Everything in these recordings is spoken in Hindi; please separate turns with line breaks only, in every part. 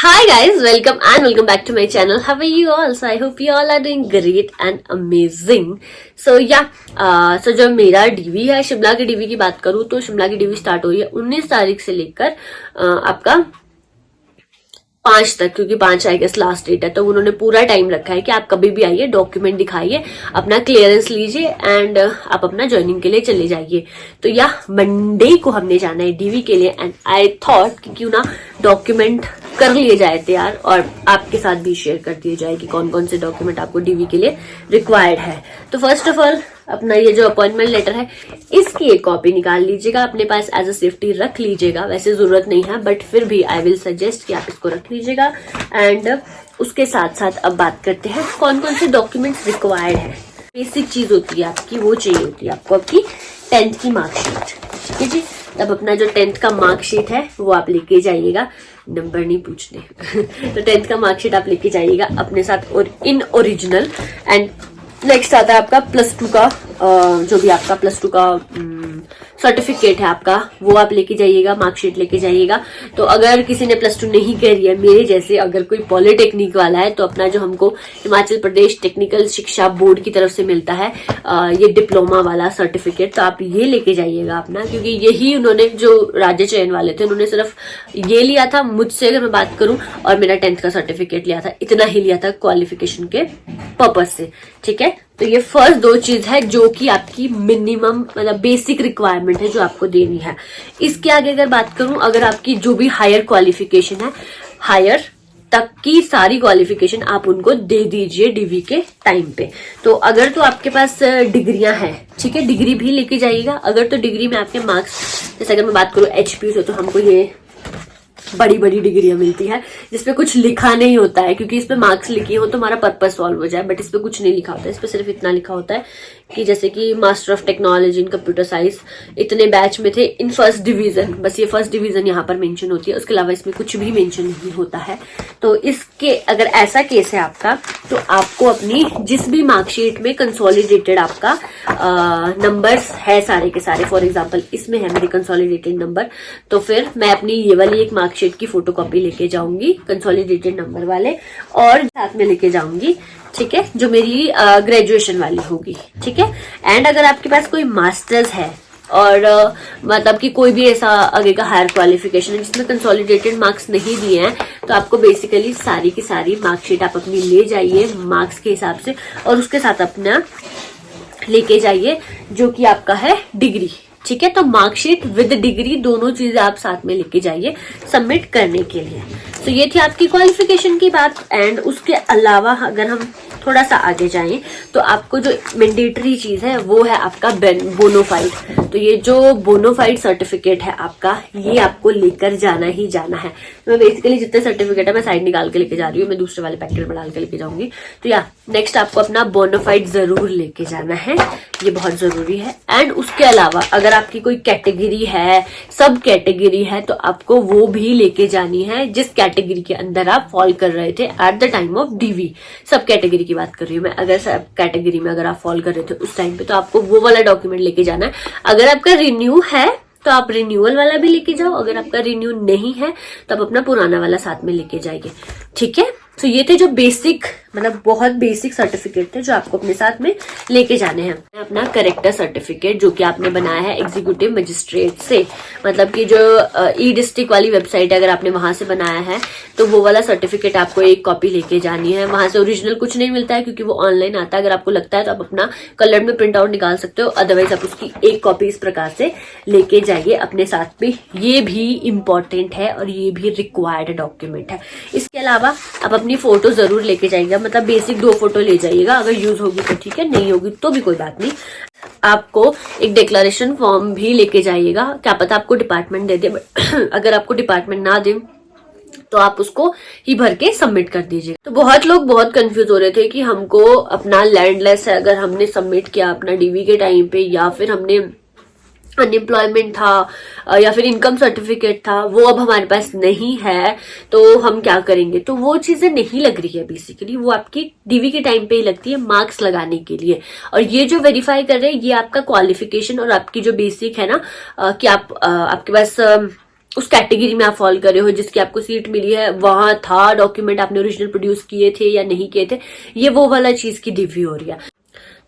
Hi guys, welcome back to my channel. How are you all? So I hope you all are doing great and amazing. So yeah, so जो मेरा डीवी है, शिमला की डीवी की बात करूँ तो शिमला की डीवी स्टार्ट हुई है 19 तारीख से लेकर आपका 5 तक, क्योंकि 5 आई गेस लास्ट डेट है। तो उन्होंने पूरा टाइम रखा है कि आप कभी भी आइए, डॉक्यूमेंट दिखाइए, अपना क्लियरेंस लीजिए एंड आप अपना ज्वाइनिंग के लिए चले जाइए। तो या मंडे को हमने जाना है डीवी के लिए एंड आई थॉट कि क्यों ना डॉक्यूमेंट कर लिए जाए तैयार और आपके साथ भी शेयर कर दिए जाए कि कौन कौन से डॉक्यूमेंट आपको डीवी के लिए रिक्वायर्ड है। तो फर्स्ट ऑफ ऑल अपना ये जो अपॉइंटमेंट लेटर है इसकी एक कॉपी निकाल लीजिएगा, अपने पास एज अ सेफ्टी रख लीजिएगा। वैसे जरूरत नहीं है बट फिर भी आई विल सजेस्ट कि आप इसको रख लीजिएगा। एंड उसके साथ साथ अब बात करते हैं कौन कौन से डॉक्यूमेंट्स रिक्वायर्ड है। बेसिक चीज होती है आपकी, वो चाहिए होती है आपको आपकी 10th की मार्कशीट। ठीक है जी, तब अपना जो 10th का मार्कशीट है वो आप लेके जाइएगा, नंबर नहीं पूछने तो 10th का मार्कशीट आप लेके जाइएगा अपने साथ और इन ओरिजिनल। एंड नेक्स्ट आता है आपका +2 का जो भी आपका +2 का सर्टिफिकेट है आपका, वो आप लेके जाइएगा, मार्कशीट लेके जाइएगा। तो अगर किसी ने +2 नहीं करी है मेरे जैसे, अगर कोई पॉलिटेक्निक वाला है तो अपना जो हमको हिमाचल प्रदेश टेक्निकल शिक्षा बोर्ड की तरफ से मिलता है ये डिप्लोमा वाला सर्टिफिकेट, तो आप ये लेके जाइएगा अपना, क्योंकि यही उन्होंने जो राज्य चयन वाले थे उन्होंने सिर्फ ये लिया था मुझसे अगर मैं बात करूं, और मेरा 10th का सर्टिफिकेट लिया था, इतना ही लिया था क्वालिफिकेशन के पर्पज से। ठीक है, तो ये फर्स्ट 2 चीज है जो कि आपकी मिनिमम मतलब बेसिक रिक्वायरमेंट है जो आपको देनी है। इसके आगे अगर बात करूं, अगर आपकी जो भी हायर क्वालिफिकेशन है, हायर तक की सारी क्वालिफिकेशन आप उनको दे दीजिए डीवी के टाइम पे। तो अगर तो आपके पास डिग्रियां हैं, ठीक है, डिग्री भी लेके जाइएगा। अगर तो डिग्री में आपके मार्क्स, जैसे अगर मैं बात करूं एचपी से, तो हमको ये बड़ी बड़ी डिग्रियां मिलती है जिसपे कुछ लिखा नहीं होता है, क्योंकि इसपे मार्क्स लिखे हो तो हमारा पर्पस सॉल्व हो जाए, बट इसपे कुछ नहीं लिखा होता है। इसपे सिर्फ इतना लिखा होता है कि जैसे कि master of technology in computer science इतने बैच में थे इन फर्स्ट डिवीजन, बस ये फर्स्ट डिवीजन यहाँ पर मेंशन होती है, उसके अलावा इसमें कुछ भी मेंशन नहीं होता है। तो इसके अगर ऐसा केस है आपका, तो आपको अपनी जिस भी मार्कशीट में कंसोलिडेटेड आपका नंबर्स है सारे के सारे, फॉर एग्जाम्पल इसमें है मेरे कंसोलिडेटेड नंबर, तो फिर मैं अपनी ये वाली एक मार्कशीट की फोटोकॉपी लेके जाऊंगी कंसोलिडेटेड नंबर वाले, और साथ में लेके जाऊंगी, ठीक है, जो मेरी ग्रेजुएशन वाली होगी। ठीक है, एंड अगर आपके पास कोई मास्टर्स है और मतलब कि कोई भी ऐसा आगे का हायर क्वालिफिकेशन है जिसमें कंसोलिडेटेड मार्क्स नहीं दिए हैं, तो आपको बेसिकली सारी की सारी मार्कशीट आप अपनी ले जाइए मार्क्स के हिसाब से, और उसके साथ अपना लेके जाइए जो कि आपका है डिग्री। ठीक है, तो मार्कशीट विद डिग्री दोनों चीजें आप साथ में लेके जाइए सबमिट करने के लिए। तो ये थी आपकी क्वालिफिकेशन की बात। एंड उसके अलावा अगर हम थोड़ा सा आगे जाएं तो आपको जो मैंडेटरी चीज है वो है आपका बोनोफाइड। तो ये जो बोनोफाइड सर्टिफिकेट है आपका, ये आपको लेकर जाना ही जाना है। मैं बेसिकली जितने सर्टिफिकेट है मैं साइड निकाल के लेके जा रही हूँ, मैं दूसरे वाले पैकेट में डाल के लेके जाऊंगी। तो या नेक्स्ट आपको अपना बोनोफाइड जरूर लेके जाना है, ये बहुत जरूरी है। एंड उसके अलावा अगर आपकी कोई कैटेगरी है, सब कैटेगरी है, तो आपको वो भी लेके जानी है जिस कैटेगरी के अंदर आप फॉल कर रहे थे at the time of DV. Sub category की बात कर रही हूँ मैं, अगर सब कैटेगरी में अगर आप फॉल कर रहे थे उस टाइम पे, तो आपको वो वाला डॉक्यूमेंट लेके जाना है। अगर आपका रिन्यू है तो आप रिन्यूअल वाला भी लेके जाओ, अगर आपका रिन्यू नहीं है तो आप अपना पुराना वाला साथ में लेके जाइए। ठीक है, तो ये थे जो बेसिक मतलब बहुत बेसिक सर्टिफिकेट थे जो आपको अपने साथ में लेके जाने हैं। अपना करेक्टर सर्टिफिकेट जो कि आपने बनाया है एग्जीक्यूटिव मजिस्ट्रेट से, मतलब कि जो ई डिस्ट्रिक्ट वाली वेबसाइट है, अगर आपने वहां से बनाया है तो वो वाला सर्टिफिकेट आपको एक कॉपी लेके जानी है। वहां से ओरिजिनल कुछ नहीं मिलता है क्योंकि वो ऑनलाइन आता है। अगर आपको लगता है तो आप अपना कलर में प्रिंट आउट निकाल सकते हो, अदरवाइज आप उसकी एक कॉपी इस प्रकार से लेके जाइए अपने साथ में। ये भी इम्पोर्टेंट है और ये भी रिक्वायर्ड डॉक्यूमेंट है। इसके अलावा आप अपनी फोटो जरूर लेके जाइएगा, मतलब बेसिक 2 फोटो ले जाइएगा, अगर यूज होगी तो ठीक है, नहीं होगी तो भी कोई बात नहीं। आपको एक डिक्लेरेशन फॉर्म भी लेके जाइएगा, क्या पता आपको डिपार्टमेंट दे दे, बट अगर आपको डिपार्टमेंट ना दे तो आप उसको ही भर के सबमिट कर दीजिए। तो बहुत लोग बहुत कंफ्यूज हो रहे थे कि हमको अपना लैंडलेस है, अगर हमने सबमिट किया अपना डीवी के टाइम पे, या फिर हमने अनएम्प्लॉयमेंट था या फिर इनकम सर्टिफिकेट था, वो अब हमारे पास नहीं है, तो हम क्या करेंगे। तो वो चीजें नहीं लग रही है बेसिकली, वो आपकी डीवी के टाइम पे ही लगती है मार्क्स लगाने के लिए। और ये जो वेरीफाई कर रहे हैं ये आपका क्वालिफिकेशन और आपकी जो बेसिक है ना कि आप आपके पास उस कैटेगरी में आप फॉल कर रहे हो जिसकी आपको सीट मिली है, वहां था डॉक्यूमेंट, आपने ओरिजिनल प्रोड्यूस किए थे या नहीं किए थे, ये वो वाला चीज की रिव्यू हो रही है।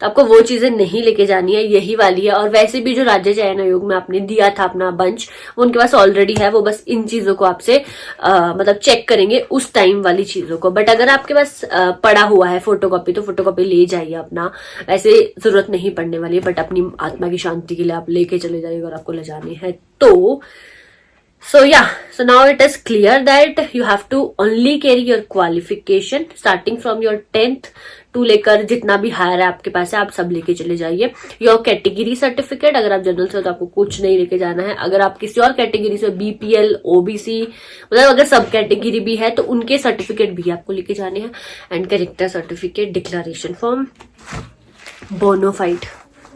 तो आपको वो चीजें नहीं लेके जानी है, यही वाली है। और वैसे भी जो राज्य चयन आयोग में आपने दिया था अपना बंच, वो उनके पास ऑलरेडी है, वो बस इन चीजों को आपसे मतलब चेक करेंगे उस टाइम वाली चीजों को। बट अगर आपके पास पड़ा हुआ है फोटोकॉपी, तो फोटोकॉपी ले जाइए अपना, वैसे जरूरत नहीं पड़ने वाली है, बट अपनी आत्मा की शांति के लिए आप लेके चले जाइए अगर आपको ले जाने हैं तो। So yeah, so now it is clear that you have to only carry your qualification starting from your 10th to लेकर जितना भी हायर है आपके पास है, आप सब लेके चले जाइए। योर कैटेगरी सर्टिफिकेट, अगर आप जनरल से हो तो आपको कुछ नहीं लेके जाना है। अगर आप किसी और कैटेगरी से, बीपीएल, ओबीसी, मतलब अगर सब कैटेगरी भी है तो उनके सर्टिफिकेट भी आपको लेके जाने हैं। And character certificate, declaration form, bona fide,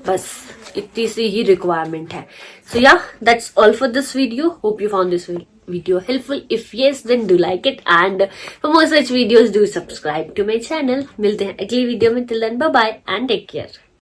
बस इतनी सी ही रिक्वायरमेंट है। So yeah, that's all for this video. Hope you found this video helpful. If yes, then do like it, and for more such videos do subscribe to my channel. मिलते हैं अगली वीडियो में, till then bye bye and take care.